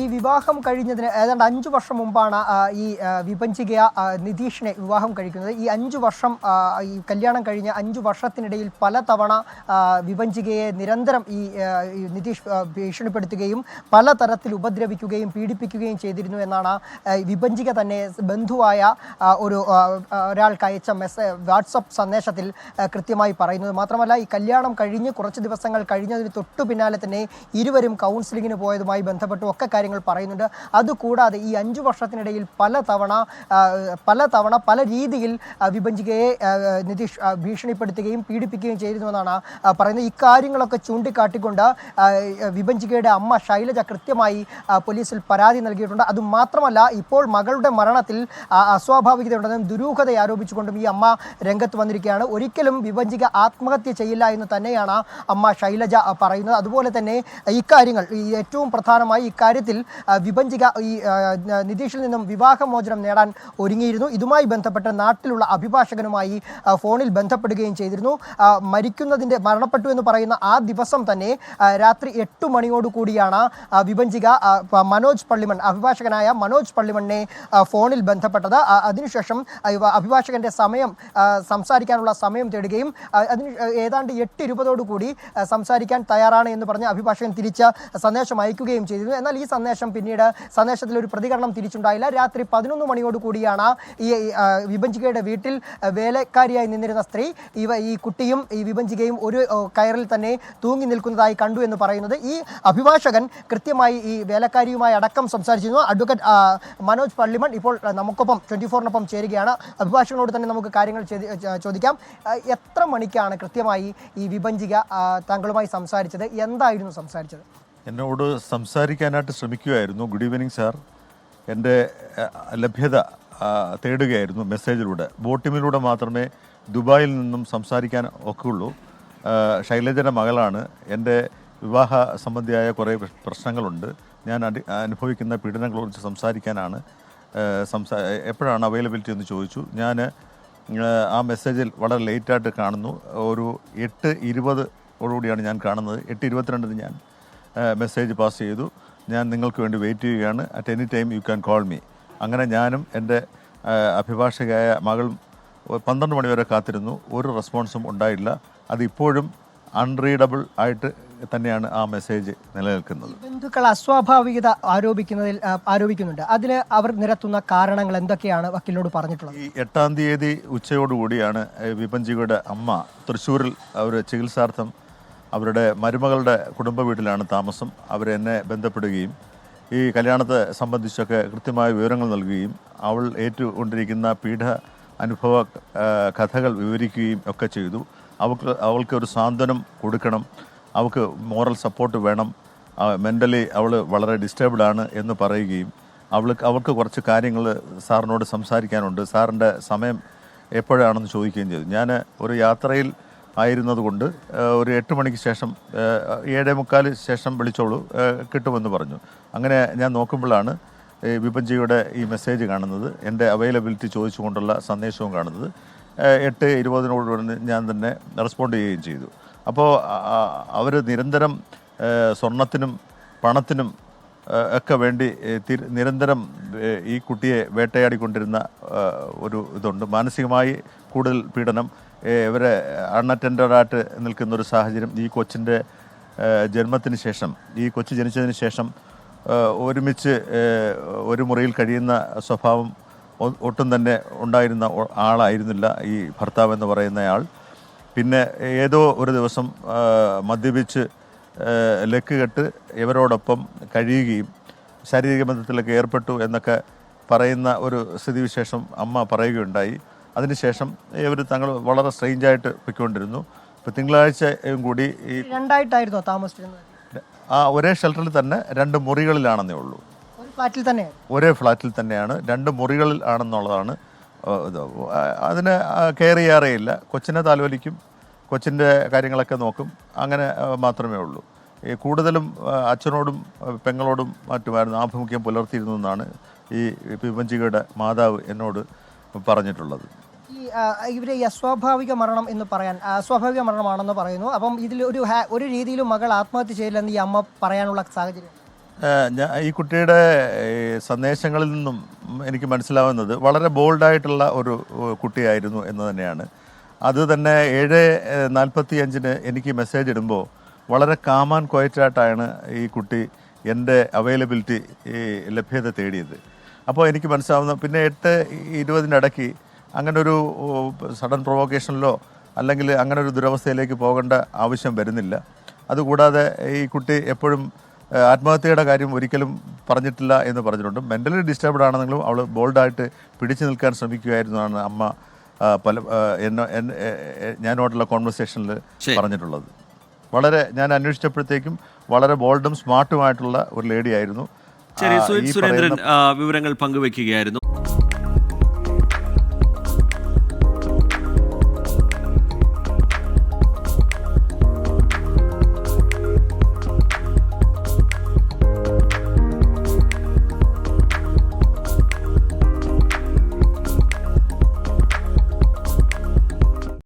ഈ വിവാഹം കഴിഞ്ഞതിന് ഏതാണ്ട് 5 വർഷം മുമ്പാണ് ഈ വിഭജിക നിതീഷിനെ വിവാഹം കഴിക്കുന്നത്. ഈ 5 വർഷം ഈ കല്യാണം കഴിഞ്ഞ 5 വർഷത്തിനിടയിൽ പലതവണ വിഭജികയെ നിരന്തരം ഈ നിതീഷ് ഭീഷണിപ്പെടുത്തുകയും പലതരത്തിൽ ഉപദ്രവിക്കുകയും പീഡിപ്പിക്കുകയും ചെയ്തിരുന്നു എന്നാണ് വിഭജിക തന്നെ ബന്ധുവായ ഒരാൾക്ക് അയച്ച വാട്സപ്പ് സന്ദേശത്തിൽ കൃത്യമായി പറയുന്നത്. മാത്രമല്ല, ഈ കല്യാണം കഴിഞ്ഞ് കുറച്ച് ദിവസങ്ങൾ കഴിഞ്ഞതിന് തൊട്ടു പിന്നാലെ തന്നെ ഇരുവരും കൗൺസിലിങ്ങിന് പോയതുമായി ബന്ധപ്പെട്ട് ഒക്കെ കാര്യങ്ങൾ പറയുന്നുണ്ട്. അതുകൂടാതെ ഈ 5 വർഷത്തിനിടയിൽ പലതവണ പല രീതിയിൽ വിഭജികയെ നിതീഷ് ഭീഷണിപ്പെടുത്തുകയും പീഡിപ്പിക്കുകയും ചെയ്തിരുന്നുവെന്നാണ് പറയുന്നത്. ഇക്കാര്യങ്ങളൊക്കെ ചൂണ്ടിക്കാട്ടിക്കൊണ്ട് വിഭജികയുടെ അമ്മ ശൈലജ കൃത്യമായി പോലീസിൽ പരാതി നൽകിയിട്ടുണ്ട്. അതുമാത്രമല്ല, ഇപ്പോൾ മകളുടെ മരണത്തിൽ അസ്വാഭാവികതയുണ്ടെന്നും ദുരൂഹത ആരോപിച്ചുകൊണ്ടും ഈ അമ്മ രംഗത്ത് വന്നിരിക്കുകയാണ്. ഒരിക്കലും വിഭജിക ആത്മഹത്യ ചെയ്യില്ല എന്ന് തന്നെയാണ് അമ്മ ശൈലജ പറയുന്നത്. അതുപോലെ തന്നെ ഇക്കാര്യങ്ങൾ ഏറ്റവും പ്രധാനമായി ഇക്കാര്യത്തിൽ വിഭജിക ഈ നിതീഷിൽ നിന്നും വിവാഹമോചനം നേടാൻ ഒരുങ്ങിയിരുന്നു. ഇതുമായി ബന്ധപ്പെട്ട് നാട്ടിലുള്ള അഭിഭാഷകനുമായി ഫോണിൽ ബന്ധപ്പെടുകയും ചെയ്തിരുന്നു. മരണപ്പെട്ടു എന്ന് പറയുന്ന ആ ദിവസം തന്നെ രാത്രി 8 മണിയോടുകൂടിയാണ് വിഭജിക അഭിഭാഷകനായ മനോജ് പള്ളിമണിനെ ഫോണിൽ ബന്ധപ്പെട്ടത്. അതിനുശേഷം അഭിഭാഷകന്റെ സംസാരിക്കാനുള്ള സമയം തേടുകയും ഏതാണ്ട് 8:20 സംസാരിക്കാൻ തയ്യാറാണ് എന്ന് പറഞ്ഞ് അഭിഭാഷകൻ തിരിച്ച് സന്ദേശം അയക്കുകയും ചെയ്തിരുന്നു. എന്നാൽ ഈ പിന്നീട് സന്ദേശത്തിൽ ഒരു പ്രതികരണം തിരിച്ചുണ്ടായില്ല. രാത്രി 11 മണിയോടുകൂടിയാണ് ഈ വിഭജികയുടെ വീട്ടിൽ വേലക്കാരിയായി നിന്നിരുന്ന സ്ത്രീ ഈ കുട്ടിയും ഈ വിഭജികയും ഒരു കയറിൽ തന്നെ തൂങ്ങി നിൽക്കുന്നതായി കണ്ടു എന്ന് പറയുന്നത്. ഈ അഭിഭാഷകൻ കൃത്യമായി ഈ വേലക്കാരിയുമായി അടക്കം സംസാരിച്ചിരുന്നു. അഡ്വക്കേറ്റ് മനോജ് പള്ളിമൺ ഇപ്പോൾ നമുക്കൊപ്പം 24-നൊപ്പം ചേരുകയാണ്. അഭിഭാഷകനോട് തന്നെ നമുക്ക് കാര്യങ്ങൾ ചോദിക്കാം. എത്ര മണിക്കാണ് കൃത്യമായി ഈ വിഭജിക താങ്കളുമായി സംസാരിച്ചത്? എന്തായിരുന്നു സംസാരിച്ചത്? എന്നോട് സംസാരിക്കാനായിട്ട് ശ്രമിക്കുകയായിരുന്നു. ഗുഡ് ഈവനിങ് സാർ, എൻ്റെ ലഭ്യത തേടുകയായിരുന്നു മെസ്സേജിലൂടെ. ബോട്ടിമിലൂടെ മാത്രമേ ദുബായിൽ നിന്നും സംസാരിക്കാൻ ഒക്കെയുള്ളൂ. ശൈലജയുടെ മകളാണ്. എൻ്റെ വിവാഹ സംബന്ധിയായ കുറേ പ്രശ്നങ്ങളുണ്ട്. ഞാൻ അനുഭവിക്കുന്ന പീഡനങ്ങളെക്കുറിച്ച് സംസാരിക്കാനാണ് എപ്പോഴാണ് അവൈലബിലിറ്റി എന്ന് ചോദിച്ചു. ഞാൻ ആ മെസ്സേജിൽ വളരെ ലേറ്റായിട്ട് കാണുന്നു. ഒരു 8:20 ഞാൻ കാണുന്നത്. 8:22 ഞാൻ മെസ്സേജ് പാസ് ചെയ്തു. ഞാൻ നിങ്ങൾക്ക് വേണ്ടി വെയിറ്റ് ചെയ്യുകയാണ്. At any time you can call me. അങ്ങനെ ഞാനും എൻ്റെ അഭിഭാഷകയായ മകളും 12 മണി വരെ കാത്തിരുന്നു. ഒരു റെസ്പോൺസും ഉണ്ടായില്ല. അതിപ്പോഴും അൺറീഡബിൾ ആയിട്ട് തന്നെയാണ് ആ മെസ്സേജ് നിലനിൽക്കുന്നത്. ബന്ധുക്കൾ അസ്വാഭാവികത ആരോപിക്കുന്നുണ്ട്. അതിന് അവർ നിരത്തുന്ന കാരണങ്ങൾ എന്തൊക്കെയാണ് വക്കീലിനോട് പറഞ്ഞിട്ടുള്ളത്? ഈ 8-ാം തീയതി ഉച്ചയോടുകൂടിയാണ് വിഭജികയുടെ അമ്മ തൃശ്ശൂരിൽ അവർ ചികിത്സാർത്ഥം അവരുടെ മരുമകളുടെ കുടുംബ വീട്ടിലാണ് താമസം. അവരെന്നെ ബന്ധപ്പെടുകയും ഈ കല്യാണത്തെ സംബന്ധിച്ചൊക്കെ കൃത്യമായ വിവരങ്ങൾ നൽകുകയും അവൾ ഏറ്റുകൊണ്ടിരിക്കുന്ന പീഡ അനുഭവ കഥകൾ വിവരിക്കുകയും ഒക്കെ ചെയ്തു. അവൾക്ക് ഒരു സാന്ത്വനം കൊടുക്കണം, അവൾക്ക് മോറൽ സപ്പോർട്ട് വേണം, മെൻ്റലി അവൾ വളരെ ഡിസ്റ്റർബ്ഡാണ് എന്ന് പറയുകയും അവൾക്ക് കുറച്ച് കാര്യങ്ങൾ സാറിനോട് സംസാരിക്കാനുണ്ട്, സാറിൻ്റെ സമയം എപ്പോഴാണെന്ന് ചോദിക്കുകയും ചെയ്തു. ഞാൻ ഒരു യാത്രയിൽ ആയിരുന്നതുകൊണ്ട് ഒരു 8 മണിക്ക് ശേഷം 7:45 ശേഷം വിളിച്ചോളൂ, കിട്ടുമെന്ന് പറഞ്ഞു. അങ്ങനെ ഞാൻ നോക്കുമ്പോഴാണ് വിഭജികയുടെ ഈ മെസ്സേജ് കാണുന്നത്, എൻ്റെ അവൈലബിലിറ്റി ചോദിച്ചുകൊണ്ടുള്ള സന്ദേശവും കാണുന്നത്. 8:20 ഞാൻ തന്നെ റെസ്പോണ്ട് ചെയ്യുകയും ചെയ്തു. അപ്പോൾ അവർ നിരന്തരം സ്വർണത്തിനും പണത്തിനും ഒക്കെ വേണ്ടി നിരന്തരം ഈ കുട്ടിയെ വേട്ടയാടിക്കൊണ്ടിരുന്ന ഒരു ഇതുണ്ട്. മാനസികമായി കൂടുതൽ പീഡനം, ഇവരെ അൺഅറ്റൻഡഡായിട്ട് നിൽക്കുന്നൊരു സാഹചര്യം. ഈ കൊച്ചിൻ്റെ ജന്മത്തിന് ശേഷം, ഈ കൊച്ച് ജനിച്ചതിന് ശേഷം ഒരുമിച്ച് ഒരു മുറിയിൽ കഴിയുന്ന സ്വഭാവം ഒട്ടും തന്നെ ഉണ്ടായിരുന്ന ആളായിരുന്നില്ല ഈ ഭർത്താവ് എന്ന് പറയുന്നയാൾ. പിന്നെ ഏതോ ഒരു ദിവസം മദ്യപിച്ച് ലക്ക് കെട്ട് ഇവരോടൊപ്പം കഴിയുകയും ശാരീരിക ബന്ധത്തിലൊക്കെ ഏർപ്പെട്ടു എന്നൊക്കെ പറയുന്ന ഒരു സ്ഥിതിവിശേഷം അമ്മ പറയുകയുണ്ടായി. അതിനുശേഷം ഇവർ തങ്ങൾ വളരെ സ്ട്രെയിഞ്ചായിട്ട് പൊയ്ക്കൊണ്ടിരുന്നു. ഇപ്പോൾ തിങ്കളാഴ്ചയും കൂടി ഈ രണ്ടായിട്ടായിരുന്നോ താമസിച്ചിരുന്നത്? ഒരേ ഷെൽട്ടറിൽ തന്നെ 2 മുറികളിലാണെന്നേ ഉള്ളൂ. ഒരേ ഫ്ലാറ്റിൽ തന്നെയാണ്, 2 മുറികളിൽ ആണെന്നുള്ളതാണ്. അതിന് കെയർ ചെയ്യാറേയില്ല. കൊച്ചിനെ താലോലിക്കും, കൊച്ചിൻ്റെ കാര്യങ്ങളൊക്കെ നോക്കും, അങ്ങനെ മാത്രമേ ഉള്ളൂ. ഈ കൂടുതലും അച്ഛനോടും പെങ്ങളോടും മറ്റുമായിരുന്നു ആഭിമുഖ്യം പുലർത്തിയിരുന്നു എന്നാണ് ഈ വിഭജികയുടെ മാതാവ് എന്നോട് പറഞ്ഞിട്ടുള്ളത്. ഇവരെ ഈ അസ്വാഭാവിക മരണം എന്ന് പറയാൻ അസ്വാഭാവിക മരണമാണെന്ന് പറയുന്നു. അപ്പം ഇതിൽ ഒരു രീതിയിലും മകൾ ആത്മഹത്യ ചെയ്യില്ലെന്ന് ഈ അമ്മ പറയാനുള്ള സാഹചര്യം? ഈ കുട്ടിയുടെ സന്ദേശങ്ങളിൽ നിന്നും എനിക്ക് മനസ്സിലാവുന്നത് വളരെ ബോൾഡായിട്ടുള്ള ഒരു കുട്ടിയായിരുന്നു എന്ന് തന്നെയാണ്. അത് തന്നെ 7:45 എനിക്ക് മെസ്സേജ് ഇടുമ്പോൾ വളരെ കാം ആൻഡ് ക്വയറ്റായിട്ടാണ് ഈ കുട്ടി എൻ്റെ അവൈലബിലിറ്റി ലഭ്യത തേടിയത്. അപ്പോൾ എനിക്ക് മനസ്സിലാവുന്ന പിന്നെ 8:20 ഇടയ്ക്ക് അങ്ങനൊരു സഡൻ പ്രൊവോക്കേഷനിലോ അല്ലെങ്കിൽ അങ്ങനെ ഒരു ദുരവസ്ഥയിലേക്ക് പോകേണ്ട ആവശ്യം വരുന്നില്ല. അതുകൂടാതെ ഈ കുട്ടി എപ്പോഴും ആത്മഹത്യയുടെ കാര്യം ഒരിക്കലും പറഞ്ഞിട്ടില്ല എന്ന് പറഞ്ഞിട്ടുണ്ട്. മെൻ്റലി ഡിസ്റ്റർബ്ഡ് ആണെന്നെങ്കിലും അവൾ ബോൾഡായിട്ട് പിടിച്ചു നിൽക്കാൻ ശ്രമിക്കുകയായിരുന്നാണ് അമ്മ ഞാനോടുള്ള കോൺവെർസേഷനിൽ പറഞ്ഞിട്ടുള്ളത്. വളരെ ഞാൻ അന്വേഷിച്ചപ്പോഴത്തേക്കും വളരെ ബോൾഡും സ്മാർട്ടുമായിട്ടുള്ള ഒരു ലേഡി ആയിരുന്നു. സുരേന്ദ്രൻ വിവരങ്ങൾ പങ്കുവെക്കുകയായിരുന്നു.